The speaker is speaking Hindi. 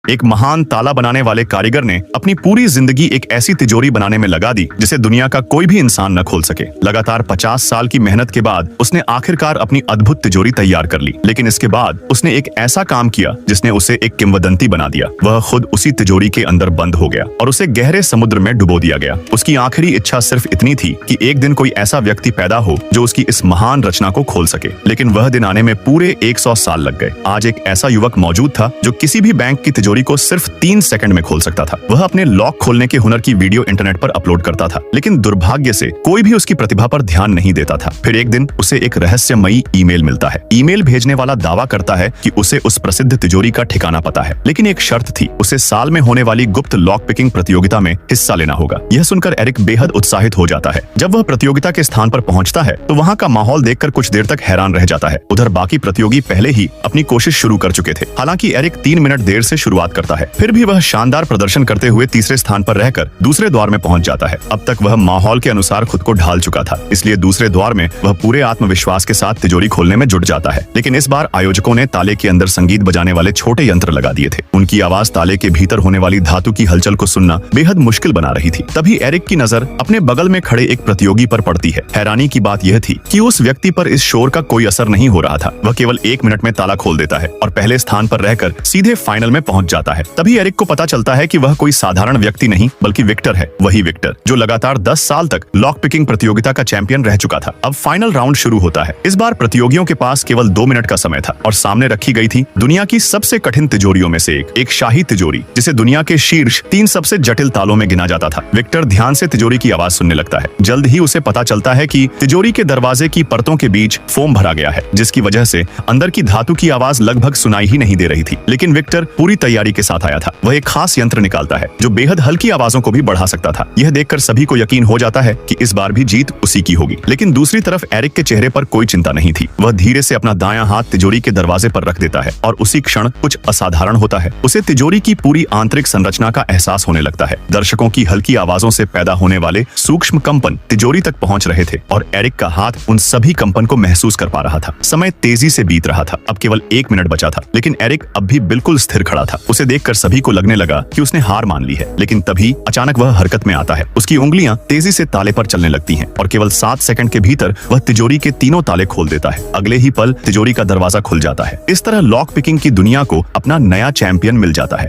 एक महान ताला बनाने वाले कारीगर ने अपनी पूरी जिंदगी एक ऐसी तिजोरी बनाने में लगा दी जिसे दुनिया का कोई भी इंसान न खोल सके। लगातार 50 साल की मेहनत के बाद उसने आखिरकार अपनी अद्भुत तिजोरी तैयार कर ली। लेकिन इसके बाद उसने एक ऐसा काम किया जिसने उसे एक किंवदंती बना दिया। वह खुद उसी तिजोरी के अंदर बंद हो गया और उसे गहरे समुद्र में डुबो दिया गया। उसकी आखिरी इच्छा सिर्फ इतनी थी कि एक दिन कोई ऐसा व्यक्ति पैदा हो जो उसकी इस महान रचना को खोल सके। लेकिन वह दिन आने में पूरे 100 साल लग गए। आज एक ऐसा युवक मौजूद था जो किसी भी बैंक की तिजोरी को सिर्फ 3 सेकंड में खोल सकता था। वह अपने लॉक खोलने के हुनर की वीडियो इंटरनेट पर अपलोड करता था, लेकिन दुर्भाग्य से कोई भी उसकी प्रतिभा पर ध्यान नहीं देता था। फिर एक दिन उसे एक रहस्यमयी ईमेल मिलता है। ईमेल भेजने वाला दावा करता है कि उसे उस प्रसिद्ध तिजोरी का ठिकाना पता है, लेकिन एक शर्त थी, उसे साल में होने वाली गुप्त लॉक पिकिंग प्रतियोगिता में हिस्सा लेना होगा। यह सुनकर एरिक बेहद उत्साहित हो जाता है। जब वह प्रतियोगिता के स्थान पर पहुंचता है तो वहां का माहौल देखकर कुछ देर तक हैरान रह जाता है। उधर बाकी प्रतियोगी पहले ही अपनी कोशिश शुरू कर चुके थे। हालांकि एरिक 3 मिनट देर से शुरुआत करता है, फिर भी वह शानदार प्रदर्शन करते हुए तीसरे स्थान पर रहकर दूसरे द्वार में पहुंच जाता है। अब तक वह माहौल के अनुसार खुद को ढाल चुका था, इसलिए दूसरे द्वार में वह पूरे आत्मविश्वास के साथ तिजोरी खोलने में जुट जाता है। लेकिन इस बार आयोजकों ने ताले के अंदर संगीत बजाने वाले छोटे यंत्र लगा दिए थे। उनकी आवाज ताले के भीतर होने वाली धातु की हलचल को सुनना बेहद मुश्किल बना रही थी। तभी एरिक की नजर अपने बगल में खड़े एक प्रतियोगी पर पड़ती है। हैरानी की बात यह थी कि उस व्यक्ति पर इस शोर का कोई असर नहीं हो रहा था। वह केवल 1 मिनट में ताला खोल देता है और पहले स्थान पर रहकर सीधे फाइनल में पहुंच जाता है। तभी एरिक को पता चलता है कि वह कोई साधारण व्यक्ति नहीं बल्कि विक्टर है, वही विक्टर जो लगातार 10 साल तक लॉक पिकिंग प्रतियोगिता का चैंपियन रह चुका था। अब फाइनल राउंड शुरू होता है। इस बार प्रतियोगियों के पास केवल 2 मिनट का समय था और सामने रखी गई थी दुनिया की सबसे कठिन तिजोरियों में से एक शाही तिजोरी, जिसे दुनिया के शीर्ष 3 सबसे जटिल तालों में गिना जाता था। विक्टर ध्यान से तिजोरी की आवाज सुनने लगता है। जल्द ही उसे पता चलता है कि तिजोरी के दरवाजे की परतों के बीच फोम भरा गया है, जिसकी वजह से अंदर की धातु की आवाज लगभग सुनाई ही नहीं दे रही थी। लेकिन विक्टर पूरी तैयारी के साथ आया था। वह एक खास यंत्र निकालता है जो बेहद हल्की आवाजों को भी बढ़ा सकता था। यह देखकर सभी को यकीन हो जाता है कि इस बार भी जीत उसी की होगी। लेकिन दूसरी तरफ एरिक के चेहरे पर कोई चिंता नहीं थी। वह धीरे से अपना दायां हाथ तिजोरी के दरवाजे पर रख देता है और उसी क्षण कुछ असाधारण होता है। उसे तिजोरी की पूरी आंतरिक संरचना का एहसास होने लगता है। दर्शकों की हल्की आवाजों से पैदा होने वाले सूक्ष्म कंपन तिजोरी तक पहुंच रहे थे और एरिक का हाथ उन सभी कंपन को महसूस कर पा रहा था। समय तेजी से बीत रहा था। अब केवल 1 मिनट बचा था, लेकिन एरिक अब भी बिल्कुल स्थिर खड़ा था। उसे देखकर सभी को लगने लगा कि उसने हार मान ली है। लेकिन तभी अचानक वह हरकत में आता है। उसकी उंगलियां तेजी से ताले पर चलने लगती हैं और केवल 7 सेकंड के भीतर वह तिजोरी के तीनों ताले खोल देता है। अगले ही पल तिजोरी का दरवाजा खुल जाता है। इस तरह लॉक पिकिंग की दुनिया को अपना नया चैंपियन मिल जाता है।